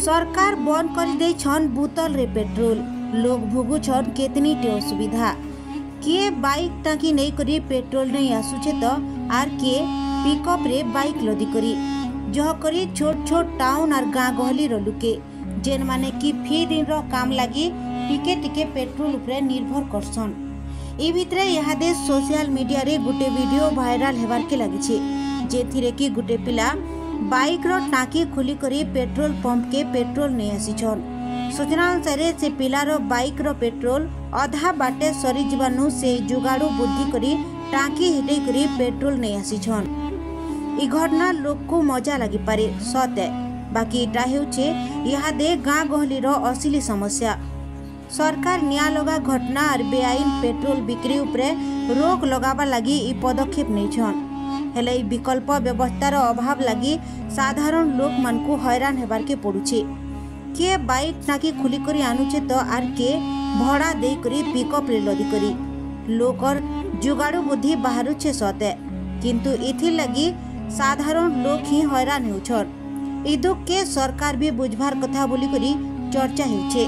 सरकार बंद कर दे छन बोतल रे पेट्रोल। लोग भोगु छन केतनी टे असुविधा। किए बाइक टाकी नहीं करी पेट्रोल नहीं आसुचे तो आर किए पिकअप रे बाइक लदी करी जह करी छोट छोट टाउन और गाँ गहली रो लुके जेन माने कि फी दिन रो काम लगी टिके टिके पेट्रोल उपरे निर्भर करसन। ए भितरे इहादे सोशल मीडिया रे गुटे वीडियो वायरल हेबार के लागिछे जेथिरे कि गुटे पिला बाइक रो टाकी खोली करी पेट्रोल पंप के पेट्रोल नहीं आसीछन। सूचना अनुसार से पिलार बाइक रो पेट्रोल अधा बाटे सरी जीवानु से जुगाड़ू बुद्धि करी टाकी हिटे करी पेट्रोल नहीं आसीछन। ई घटना लोक को मजा लगी पारे सते बाकी इटा हेउछे इहादे गाँ गहली रो असली समस्या। सरकार निया लगा घटना और बेआईन पेट्रोल बिक्री उपरे रोक लगाबा लगी ई पदक्षेप नैछन। हेले ई विकल्प व्यवस्थार अभाव लगी साधारण लोक मान को हैरान हेबार के पड़ुछे। के बाइक टाकी खुली करी आनुछे तो आर के भड़ा दे करी पिकअप रे लदी करी लोकर जुगाड़ू बुद्धि बाहरुछे सते किंतु इथि लगी साधारण लोक ही हैरान हेउछन। ई दुख के सरकार भी बुझबार कथा बोली करी चर्चा हेउछे।